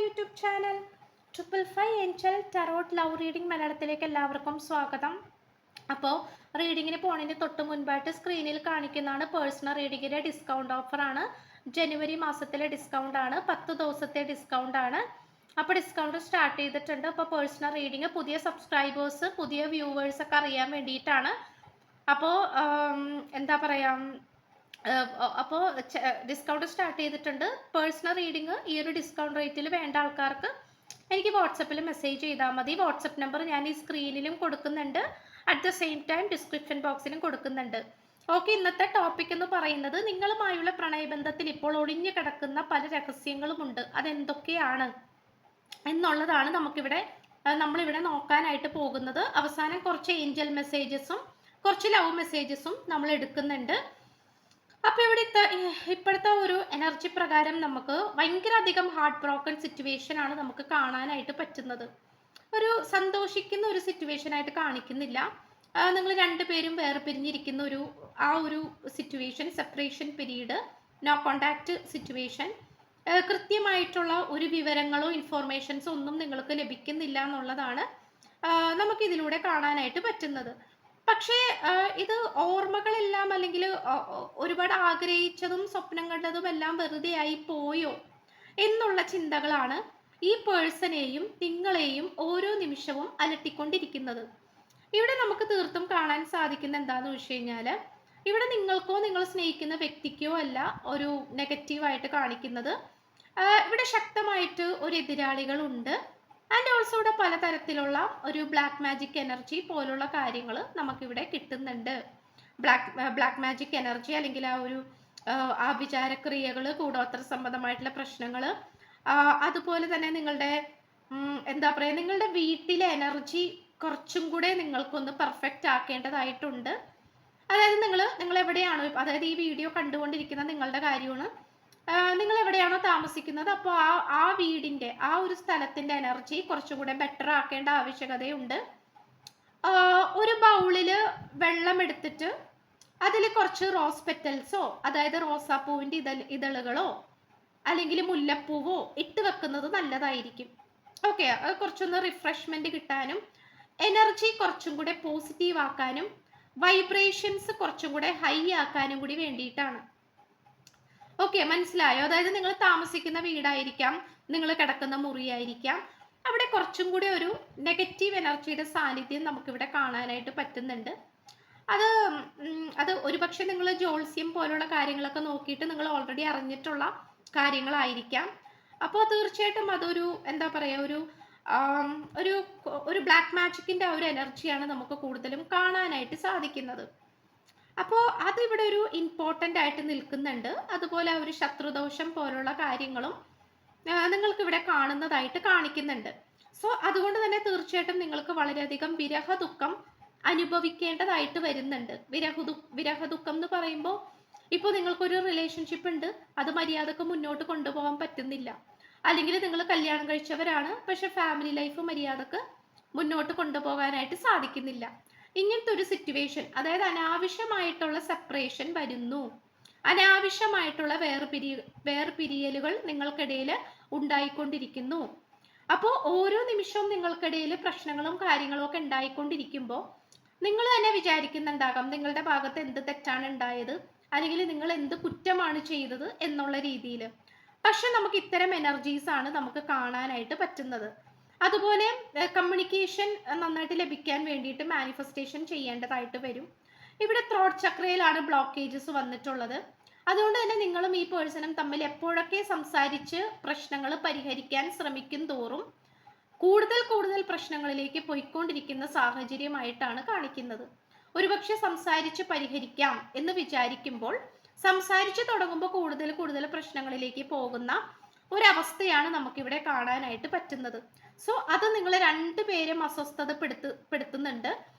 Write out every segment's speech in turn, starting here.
YouTube channel 555 Angel tarot love reading മലയാളത്തിലേക്ക് എല്ലാവർക്കും സ്വാഗതം. അപ്പോൾ റീഡിങ്ങിന് പോണതിന് തൊട്ട് മുൻപായിട്ട് സ്ക്രീനിൽ കാണിക്കുന്നതാണ് പേഴ്സണൽ റീഡിങ്ങിൻ്റെ ഡിസ്കൗണ്ട് ഓഫറാണ്. ജനുവരി മാസത്തിലെ ഡിസ്കൗണ്ട് ആണ്, 10 ദിവസത്തെ ഡിസ്കൗണ്ട് ആണ്. അപ്പോൾ ഡിസ്കൗണ്ട് സ്റ്റാർട്ട് ചെയ്തിട്ടുണ്ട്. അപ്പോൾ പേഴ്സണൽ റീഡിങ് പുതിയ സബ്സ്ക്രൈബേഴ്സ്, പുതിയ വ്യൂവേഴ്സ് ഒക്കെ അറിയാൻ വേണ്ടിയിട്ടാണ്. അപ്പോൾ എന്താ പറയുക, അപ്പോൾ ഡിസ്കൗണ്ട് സ്റ്റാർട്ട് ചെയ്തിട്ടുണ്ട്. പേഴ്സണൽ റീഡിങ് ഈ ഒരു ഡിസ്കൗണ്ട് റേറ്റിൽ വേണ്ട ആൾക്കാർക്ക് എനിക്ക് വാട്സപ്പിൽ മെസ്സേജ് ചെയ്താൽ മതി. വാട്സപ്പ് നമ്പർ ഞാൻ ഈ സ്ക്രീനിലും കൊടുക്കുന്നുണ്ട്, at the same time description ബോക്സിലും കൊടുക്കുന്നുണ്ട്. ഓക്കെ, ഇന്നത്തെ ടോപ്പിക് എന്ന് പറയുന്നത് നിങ്ങളുമായുള്ള പ്രണയബന്ധത്തിൽ ഇപ്പോൾ ഒളിഞ്ഞു കിടക്കുന്ന പല രഹസ്യങ്ങളുമുണ്ട്, അതെന്തൊക്കെയാണ് എന്നുള്ളതാണ് നമ്മളിവിടെ നോക്കാനായിട്ട് പോകുന്നത്. അവസാനം കുറച്ച് ഏഞ്ചൽ മെസ്സേജസും കുറച്ച് ലവ് മെസ്സേജസും നമ്മൾ എടുക്കുന്നുണ്ട്. അപ്പോൾ ഇപ്പോഴത്തെ ഒരു എനർജി പ്രകാരം നമുക്ക് ഭയങ്കര അധികം ഹാർട്ട് ബ്രോക്കൺ സിറ്റുവേഷൻ ആണ് നമുക്ക് കാണാനായിട്ട് പറ്റുന്നത്. ഒരു സന്തോഷിക്കുന്ന ഒരു സിറ്റുവേഷൻ ആയിട്ട് കാണിക്കുന്നില്ല. നിങ്ങൾ രണ്ടുപേരും വേർപിരിഞ്ഞിരിക്കുന്ന ഒരു situation, separation period, no contact situation, കൃത്യമായിട്ടുള്ള ഒരു വിവരങ്ങളോ ഇൻഫോർമേഷൻസോ ഒന്നും നിങ്ങൾക്ക് ലഭിക്കുന്നില്ല എന്നുള്ളതാണ് നമുക്കിതിലൂടെ കാണാനായിട്ട് പറ്റുന്നത്. പക്ഷേ ഇത് ഓർമ്മകളെല്ലാം അല്ലെങ്കിൽ ഒരുപാട് ആഗ്രഹിച്ചതും സ്വപ്നം കണ്ടതും എല്ലാം വെറുതെ ആയി പോയോ എന്നുള്ള ചിന്തകളാണ് ഈ പേഴ്സണെയും നിങ്ങളെയും ഓരോ നിമിഷവും അലട്ടിക്കൊണ്ടിരിക്കുന്നത്. ഇവിടെ നമുക്ക് തീർത്തും കാണാൻ സാധിക്കുന്ന എന്താണെന്ന് വെച്ച് കഴിഞ്ഞാൽ, ഇവിടെ നിങ്ങൾക്കോ നിങ്ങൾ സ്നേഹിക്കുന്ന വ്യക്തിക്കോ അല്ല ഒരു നെഗറ്റീവായിട്ട് കാണിക്കുന്നത്. ഇവിടെ ശക്തമായിട്ട് ഒരു എതിരാളികളുണ്ട്. ആൻഡ് ഓൾസോ ഇവിടെ പലതരത്തിലുള്ള ഒരു ബ്ലാക്ക് മാജിക് എനർജി പോലുള്ള കാര്യങ്ങൾ നമുക്കിവിടെ കിട്ടുന്നുണ്ട്. ബ്ലാക്ക് മാജിക് എനർജി അല്ലെങ്കിൽ ആ ഒരു ആഭിചാരക്രിയകൾ, കൂടോത്ര സംബന്ധമായിട്ടുള്ള പ്രശ്നങ്ങൾ, അതുപോലെ തന്നെ നിങ്ങളുടെ എന്താ പറയുക, നിങ്ങളുടെ വീട്ടിലെ എനർജി കുറച്ചും കൂടെ നിങ്ങൾക്കൊന്ന് പെർഫെക്റ്റ് ആക്കേണ്ടതായിട്ടുണ്ട്. അതായത് നിങ്ങൾ എവിടെയാണോ, അതായത് ഈ വീഡിയോ കണ്ടുകൊണ്ടിരിക്കുന്ന നിങ്ങളുടെ കാര്യമാണ്, നിങ്ങൾ എവിടെയാണോ താമസിക്കുന്നത്, അപ്പോൾ ആ വീടിൻ്റെ ആ ഒരു സ്ഥലത്തിൻ്റെ എനർജി കുറച്ചുകൂടെ ബെറ്റർ ആക്കേണ്ട ആവശ്യകതയുണ്ട്. ഒരു ബൗളിൽ വെള്ളം എടുത്തിട്ട് അതിൽ കുറച്ച് റോസ് പെറ്റൽസോ, അതായത് റോസാപ്പൂവിൻ്റെ ഇതളുകളോ അല്ലെങ്കിൽ മുല്ലപ്പൂവോ ഇട്ട് വെക്കുന്നത് നല്ലതായിരിക്കും. ഓക്കെ, കുറച്ചൊന്ന് റിഫ്രഷ്മെൻറ്റ് കിട്ടാനും എനർജി കുറച്ചും കൂടെ പോസിറ്റീവ് ആക്കാനും വൈബ്രേഷൻസ് കുറച്ചും കൂടെ ഹൈ ആക്കാനും കൂടി വേണ്ടിയിട്ടാണ്. ഓക്കെ, മനസ്സിലായോ? അതായത് നിങ്ങൾ താമസിക്കുന്ന വീടായിരിക്കാം, നിങ്ങൾ കിടക്കുന്ന മുറിയായിരിക്കാം, അവിടെ കുറച്ചും കൂടി ഒരു നെഗറ്റീവ് എനർജിയുടെ സാന്നിധ്യം നമുക്കിവിടെ കാണാനായിട്ട് പറ്റുന്നുണ്ട്. അത് ഒരുപക്ഷെ നിങ്ങൾ ജ്യോത്സ്യം പോലുള്ള കാര്യങ്ങളൊക്കെ നോക്കിയിട്ട് നിങ്ങൾ ഓൾറെഡി അറിഞ്ഞിട്ടുള്ള കാര്യങ്ങളായിരിക്കാം. അപ്പോൾ തീർച്ചയായിട്ടും അതൊരു എന്താ പറയുക, ഒരു ബ്ലാക്ക് മാജിക്കിൻ്റെ ആ ഒരു എനർജിയാണ് നമുക്ക് കൂടുതലും കാണാനായിട്ട് സാധിക്കുന്നത്. അപ്പോൾ അതിവിടെ ഒരു ഇമ്പോർട്ടൻ്റ് ആയിട്ട് നിൽക്കുന്നുണ്ട്. അതുപോലെ ഒരു ശത്രുദോഷം പോലുള്ള കാര്യങ്ങളും നിങ്ങൾക്കിവിടെ കാണുന്നതായിട്ട് കാണിക്കുന്നുണ്ട്. സോ അതുകൊണ്ട് തന്നെ തീർച്ചയായിട്ടും നിങ്ങൾക്ക് വളരെയധികം വിരഹദുഃഖം അനുഭവിക്കേണ്ടതായിട്ട് വരുന്നുണ്ട്. വിരഹദുഃഖം എന്ന് പറയുമ്പോൾ, ഇപ്പോൾ നിങ്ങൾക്കൊരു റിലേഷൻഷിപ്പ് ഉണ്ട്, അത് മര്യാദക്ക് മുന്നോട്ട് കൊണ്ടുപോകാൻ പറ്റുന്നില്ല, അല്ലെങ്കിൽ നിങ്ങൾ കല്യാണം കഴിച്ചവരാണ്, പക്ഷെ ഫാമിലി ലൈഫ് മര്യാദക്ക് മുന്നോട്ട് കൊണ്ടുപോകാനായിട്ട് സാധിക്കുന്നില്ല. ഇങ്ങനത്തെ ഒരു സിറ്റുവേഷൻ, അതായത് അനാവശ്യമായിട്ടുള്ള സെപ്പറേഷൻ വരുന്നു, അനാവശ്യമായിട്ടുള്ള വേർപിരിയലുകൾ നിങ്ങൾക്കിടയിൽ ഉണ്ടായിക്കൊണ്ടിരിക്കുന്നു. അപ്പോൾ ഓരോ നിമിഷവും നിങ്ങൾക്കിടയിൽ പ്രശ്നങ്ങളും കാര്യങ്ങളും ഒക്കെ ഉണ്ടായിക്കൊണ്ടിരിക്കുമ്പോൾ നിങ്ങൾ തന്നെ വിചാരിക്കുന്നുണ്ടാകാം നിങ്ങളുടെ ഭാഗത്ത് എന്ത് തെറ്റാണ് ഉണ്ടായത്, അല്ലെങ്കിൽ നിങ്ങൾ എന്ത് കുറ്റമാണ് ചെയ്തത് എന്നുള്ള രീതിയിൽ. പക്ഷെ നമുക്ക് ഇത്തരം എനർജീസ് ആണ് നമുക്ക് കാണാനായിട്ട് പറ്റുന്നത്. അതുപോലെ കമ്മ്യൂണിക്കേഷൻ നന്നായിട്ട് ലഭിക്കാൻ വേണ്ടിയിട്ട് മാനിഫെസ്റ്റേഷൻ ചെയ്യേണ്ടതായിട്ട് വരും. ഇവിടെ ത്രോട്ട് ചക്രയിലാണ് ബ്ലോക്കേജസ് വന്നിട്ടുള്ളത്. അതുകൊണ്ട് തന്നെ നിങ്ങളും ഈ പേഴ്സണും തമ്മിൽ എപ്പോഴൊക്കെ സംസാരിച്ച് പ്രശ്നങ്ങൾ പരിഹരിക്കാൻ ശ്രമിക്കും തോറും കൂടുതൽ പ്രശ്നങ്ങളിലേക്ക് പോയിക്കൊണ്ടിരിക്കുന്ന സാഹചര്യമായിട്ടാണ് കാണിക്കുന്നത്. ഒരുപക്ഷെ സംസാരിച്ച് പരിഹരിക്കാം എന്ന് വിചാരിക്കുമ്പോൾ സംസാരിച്ച് തുടങ്ങുമ്പോൾ കൂടുതൽ പ്രശ്നങ്ങളിലേക്ക് പോകുന്ന ഒരവസ്ഥയാണ് നമുക്കിവിടെ കാണാനായിട്ട് പറ്റുന്നത്. സോ അത് നിങ്ങൾ രണ്ടുപേരും അസ്വസ്ഥതപ്പെടുത്തുന്നുണ്ട്.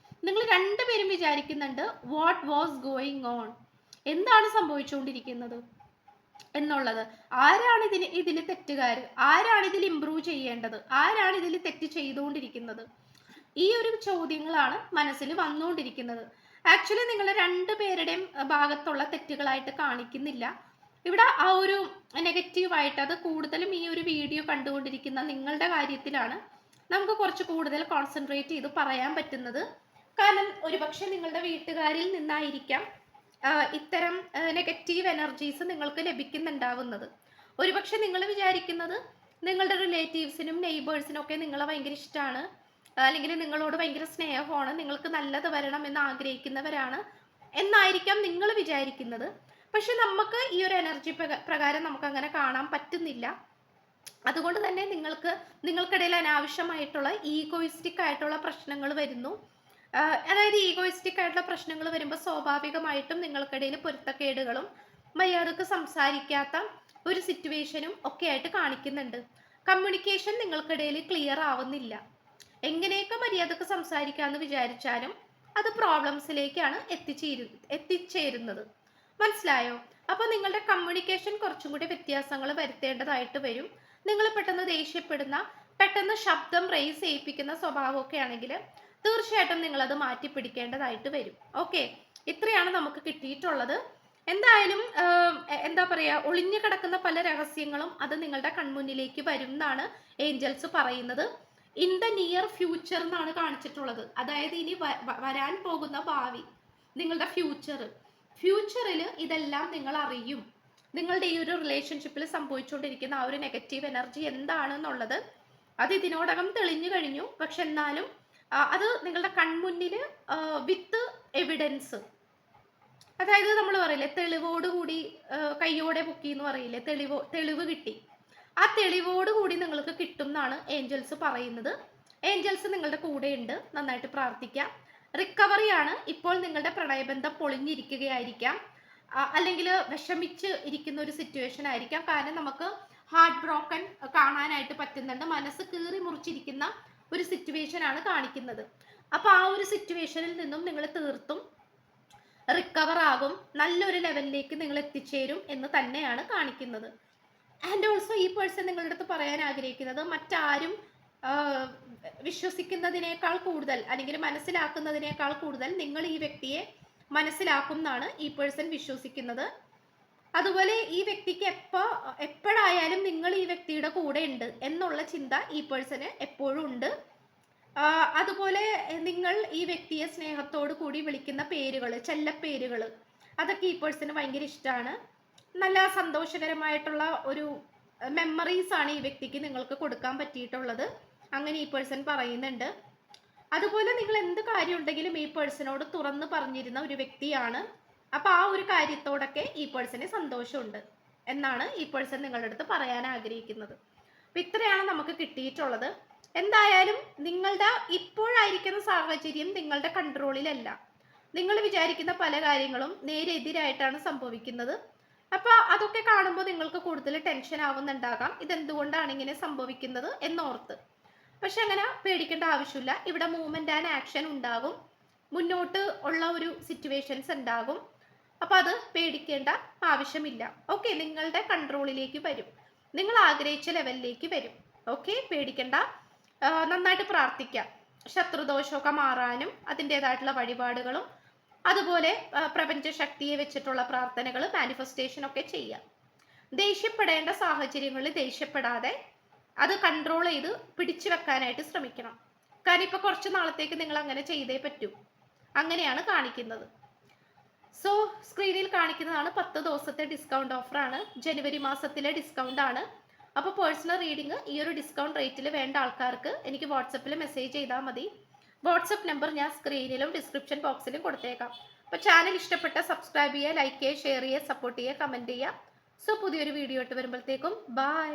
നിങ്ങൾ രണ്ടുപേരും വിചാരിക്കുന്നുണ്ട് വാട്ട് വാസ് ഗോയിങ് ഓൺ, എന്താണ് സംഭവിച്ചുകൊണ്ടിരിക്കുന്നത് എന്നുള്ളത്. ആരാണ് ഇതിന് തെറ്റുകാർ, ആരാണ് ഇതിൽ ഇംപ്രൂവ് ചെയ്യേണ്ടത്, ആരാണ് ഇതിൽ തെറ്റ് ചെയ്തുകൊണ്ടിരിക്കുന്നത്, ഈ ഒരു ചോദ്യങ്ങളാണ് മനസ്സിൽ വന്നുകൊണ്ടിരിക്കുന്നത്. ആക്ച്വലി നിങ്ങൾ രണ്ടുപേരുടെയും ഭാഗത്തുള്ള തെറ്റുകളായിട്ട് കാണിക്കുന്നില്ല. ഇവിടെ ആ ഒരു നെഗറ്റീവായിട്ട് അത് കൂടുതലും ഈ ഒരു വീഡിയോ കണ്ടുകൊണ്ടിരിക്കുന്ന നിങ്ങളുടെ കാര്യത്തിലാണ് നമുക്ക് കുറച്ച് കൂടുതൽ കോൺസെൻട്രേറ്റ് ചെയ്ത് പറയാൻ പറ്റുന്നത്. കാരണം ഒരുപക്ഷെ നിങ്ങളുടെ വീട്ടുകാരിൽ നിന്നായിരിക്കാം ഇത്തരം നെഗറ്റീവ് എനർജീസ് നിങ്ങൾക്ക് ലഭിക്കുന്നുണ്ടാവുന്നത്. ഒരുപക്ഷെ നിങ്ങൾ വിചാരിക്കുന്നത് നിങ്ങളുടെ റിലേറ്റീവ്സിനും നെയ്ബേഴ്സിനും ഒക്കെ നിങ്ങളെ ഭയങ്കര ഇഷ്ടമാണ്, അല്ലെങ്കിൽ നിങ്ങളോട് ഭയങ്കര സ്നേഹമാണ്, നിങ്ങൾക്ക് നല്ലത് വരണം എന്ന് ആഗ്രഹിക്കുന്നവരാണ് എന്നായിരിക്കാം നിങ്ങൾ വിചാരിക്കുന്നത്. പക്ഷെ നമുക്ക് ഈ ഒരു എനർജി പ്രകാരം നമുക്ക് അങ്ങനെ കാണാൻ പറ്റുന്നില്ല. അതുകൊണ്ട് തന്നെ നിങ്ങൾക്കിടയിൽ അനാവശ്യമായിട്ടുള്ള ഈഗോയിസ്റ്റിക് ആയിട്ടുള്ള പ്രശ്നങ്ങൾ വരുന്നു. അതായത് ഈഗോയിസ്റ്റിക് ആയിട്ടുള്ള പ്രശ്നങ്ങൾ വരുമ്പോൾ സ്വാഭാവികമായിട്ടും നിങ്ങൾക്കിടയിൽ പൊരുത്തക്കേടുകളും മര്യാദക്ക് സംസാരിക്കാത്ത ഒരു സിറ്റുവേഷനും ഒക്കെ ആയിട്ട് കാണിക്കുന്നുണ്ട്. കമ്മ്യൂണിക്കേഷൻ നിങ്ങൾക്കിടയിൽ ക്ലിയർ ആവുന്നില്ല. എങ്ങനെയൊക്കെ മര്യാദക്ക് സംസാരിക്കാമെന്ന് വിചാരിച്ചാലും അത് പ്രോബ്ലംസിലേക്കാണ് എത്തിച്ചേരുന്നത്. മനസ്സിലായോ? അപ്പോൾ നിങ്ങളുടെ കമ്മ്യൂണിക്കേഷൻ കുറച്ചും കൂടി വ്യത്യാസങ്ങൾ വരുത്തേണ്ടതായിട്ട് വരും. നിങ്ങൾ പെട്ടെന്ന് ദേഷ്യപ്പെടുന്ന, പെട്ടെന്ന് ശബ്ദം റേസ് ചെയ്യിപ്പിക്കുന്ന സ്വഭാവമൊക്കെ ആണെങ്കിൽ തീർച്ചയായിട്ടും നിങ്ങളത് മാറ്റി പിടിക്കേണ്ടതായിട്ട് വരും. ഓക്കെ, ഇത്രയാണ് നമുക്ക് കിട്ടിയിട്ടുള്ളത്. എന്തായാലും എന്താ പറയുക, ഒളിഞ്ഞു കിടക്കുന്ന പല രഹസ്യങ്ങളും അത് നിങ്ങളുടെ കൺമുന്നിലേക്ക് വരും എന്നാണ് ഏഞ്ചൽസ് പറയുന്നത്. ഇൻ ദ നിയർ ഫ്യൂച്ചർ എന്നാണ് കാണിച്ചിട്ടുള്ളത്. അതായത് ഇനി വരാൻ പോകുന്ന ഭാവി, നിങ്ങളുടെ ഫ്യൂച്ചറിൽ ഇതെല്ലാം നിങ്ങൾ അറിയും. നിങ്ങളുടെ ഈ ഒരു റിലേഷൻഷിപ്പിൽ സംഭവിച്ചുകൊണ്ടിരിക്കുന്ന ആ ഒരു നെഗറ്റീവ് എനർജി എന്താണെന്നുള്ളത് അത് ഇതിനോടകം തെളിഞ്ഞു കഴിഞ്ഞു. പക്ഷെ എന്നാലും അത് നിങ്ങളുടെ കൺമുന്നിൽ വിത്ത് എവിഡൻസ്, അതായത് നമ്മൾ പറയില്ലേ തെളിവോടുകൂടി കയ്യോടെ പൊക്കി എന്ന് പറയില്ലേ, തെളിവ് കിട്ടി. ആ തെളിവോടുകൂടി നിങ്ങൾക്ക് കിട്ടും എന്നാണ് ഏഞ്ചൽസ് പറയുന്നത്. ഏഞ്ചൽസ് നിങ്ങളുടെ കൂടെ ഉണ്ട്, നന്നായിട്ട് പ്രാർത്ഥിക്കാം. റിക്കവറിയാണ്. ഇപ്പോൾ നിങ്ങളുടെ പ്രണയബന്ധം പൊളിഞ്ഞിരിക്കുകയായിരിക്കാം, അല്ലെങ്കിൽ വിഷമിച്ച് ഇരിക്കുന്ന ഒരു സിറ്റുവേഷൻ ആയിരിക്കാം. കാരണം നമുക്ക് ഹാർട്ട് ബ്രോക്കൺ കാണാനായിട്ട് പറ്റുന്നുണ്ട്. മനസ്സ് കീറി മുറിച്ചിരിക്കുന്ന ഒരു സിറ്റുവേഷൻ ആണ് കാണിക്കുന്നത്. അപ്പൊ ആ ഒരു സിറ്റുവേഷനിൽ നിന്നും നിങ്ങൾ തീർത്തും റിക്കവർ ആകും, നല്ലൊരു ലെവലിലേക്ക് നിങ്ങൾ എത്തിച്ചേരും എന്ന് തന്നെയാണ് കാണിക്കുന്നത്. ആൻഡ് ഓൾസോ ഈ പേഴ്സൺ നിങ്ങളുടെ അടുത്ത് പറയാൻ ആഗ്രഹിക്കുന്നത് മറ്റാരും വിശ്വസിക്കുന്നതിനേക്കാൾ കൂടുതൽ അല്ലെങ്കിൽ മനസ്സിലാക്കുന്നതിനേക്കാൾ കൂടുതൽ നിങ്ങൾ ഈ വ്യക്തിയെ മനസ്സിലാക്കും എന്നാണ് ഈ പേഴ്സൺ വിശ്വസിക്കുന്നത്. അതുപോലെ ഈ വ്യക്തിക്ക് എപ്പോഴായാലും നിങ്ങൾ ഈ വ്യക്തിയുടെ കൂടെ ഉണ്ട് എന്നുള്ള ചിന്ത ഈ പേഴ്സണ് എപ്പോഴും ഉണ്ട്. അതുപോലെ നിങ്ങൾ ഈ വ്യക്തിയെ സ്നേഹത്തോടു കൂടി വിളിക്കുന്ന പേരുകൾ, ചെല്ലപ്പേരുകൾ, അതൊക്കെ ഈ പേഴ്സണ് ഭയങ്കര ഇഷ്ടമാണ്. നല്ല സന്തോഷകരമായിട്ടുള്ള ഒരു മെമ്മറീസ് ആണ് ഈ വ്യക്തിക്ക് നിങ്ങൾക്ക് കൊടുക്കാൻ പറ്റിയിട്ടുള്ളത്, അങ്ങനെ ഈ പേഴ്സൺ പറയുന്നുണ്ട്. അതുപോലെ നിങ്ങൾ എന്ത് കാര്യം ഉണ്ടെങ്കിലും ഈ പേഴ്സണോട് തുറന്ന് പറഞ്ഞിരുന്ന ഒരു വ്യക്തിയാണ്. അപ്പൊ ആ ഒരു കാര്യത്തോടൊക്കെ ഈ പേഴ്സന് സന്തോഷമുണ്ട് എന്നാണ് ഈ പേഴ്സൺ നിങ്ങളുടെ അടുത്ത് പറയാൻ ആഗ്രഹിക്കുന്നത്. അപ്പൊ ഇത്രയാണ് നമുക്ക് കിട്ടിയിട്ടുള്ളത്. എന്തായാലും നിങ്ങളുടെ ഇപ്പോഴായിരിക്കുന്ന സാഹചര്യം നിങ്ങളുടെ കൺട്രോളിലല്ല. നിങ്ങൾ വിചാരിക്കുന്ന പല കാര്യങ്ങളും നേരെ എതിരായിട്ടാണ് സംഭവിക്കുന്നത്. അപ്പൊ അതൊക്കെ കാണുമ്പോൾ നിങ്ങൾക്ക് കൂടുതൽ ടെൻഷൻ ആവുന്നുണ്ടാകാം, ഇതെന്തുകൊണ്ടാണ് ഇങ്ങനെ സംഭവിക്കുന്നത് എന്നോർത്ത്. പക്ഷെ അങ്ങനെ പേടിക്കേണ്ട ആവശ്യമില്ല. ഇവിടെ മൂവ്മെന്റ് ആൻഡ് ആക്ഷൻ ഉണ്ടാകും, മുന്നോട്ട് ഉള്ള ഒരു സിറ്റുവേഷൻസ് ഉണ്ടാകും. അപ്പൊ അത് പേടിക്കേണ്ട ആവശ്യമില്ല. ഓക്കെ, നിങ്ങളുടെ കൺട്രോളിലേക്ക് വരും, നിങ്ങൾ ആഗ്രഹിച്ച ലെവലിലേക്ക് വരും. ഓക്കെ, പേടിക്കേണ്ട. നന്നായിട്ട് പ്രാർത്ഥിക്കാം. ശത്രുദോഷമൊക്കെ മാറാനും അതിൻ്റെതായിട്ടുള്ള വഴിപാടുകളും അതുപോലെ പ്രപഞ്ച ശക്തിയെ വെച്ചിട്ടുള്ള പ്രാർത്ഥനകൾ, മാനിഫെസ്റ്റേഷൻ ഒക്കെ ചെയ്യാം. ദേഷ്യപ്പെടേണ്ട സാഹചര്യങ്ങളിൽ ദേഷ്യപ്പെടാതെ അത് കൺട്രോൾ ചെയ്ത് പിടിച്ചു വെക്കാനായിട്ട് ശ്രമിക്കണം. കാരണം ഇപ്പൊ കുറച്ച് നാളത്തേക്ക് നിങ്ങൾ അങ്ങനെ ചെയ്തേ പറ്റൂ, അങ്ങനെയാണ് കാണിക്കുന്നത്. സോ സ്ക്രീനിൽ കാണിക്കുന്നതാണ് 10 ദിവസത്തെ ഡിസ്കൗണ്ട് ഓഫറാണ്, ജനുവരി മാസത്തിലെ ഡിസ്കൗണ്ട് ആണ്. അപ്പോൾ പേഴ്സണൽ റീഡിങ് ഈ ഒരു ഡിസ്കൗണ്ട് റേറ്റിൽ വേണ്ട ആൾക്കാർക്ക് എനിക്ക് വാട്സപ്പിൽ മെസ്സേജ് ചെയ്താൽ മതി. വാട്സപ്പ് നമ്പർ ഞാൻ സ്ക്രീനിലും ഡിസ്ക്രിപ്ഷൻ ബോക്സിലും കൊടുത്തേക്കാം. അപ്പോൾ ചാനൽ ഇഷ്ടപ്പെട്ട സബ്സ്ക്രൈബ് ചെയ്യുക, ലൈക്ക് ചെയ്യുക, ഷെയർ ചെയ്യുക, സപ്പോർട്ട് ചെയ്യുക, കമൻറ്റ് ചെയ്യുക. സോ പുതിയൊരു വീഡിയോ ഇട്ട് വരുമ്പോഴത്തേക്കും ബൈ.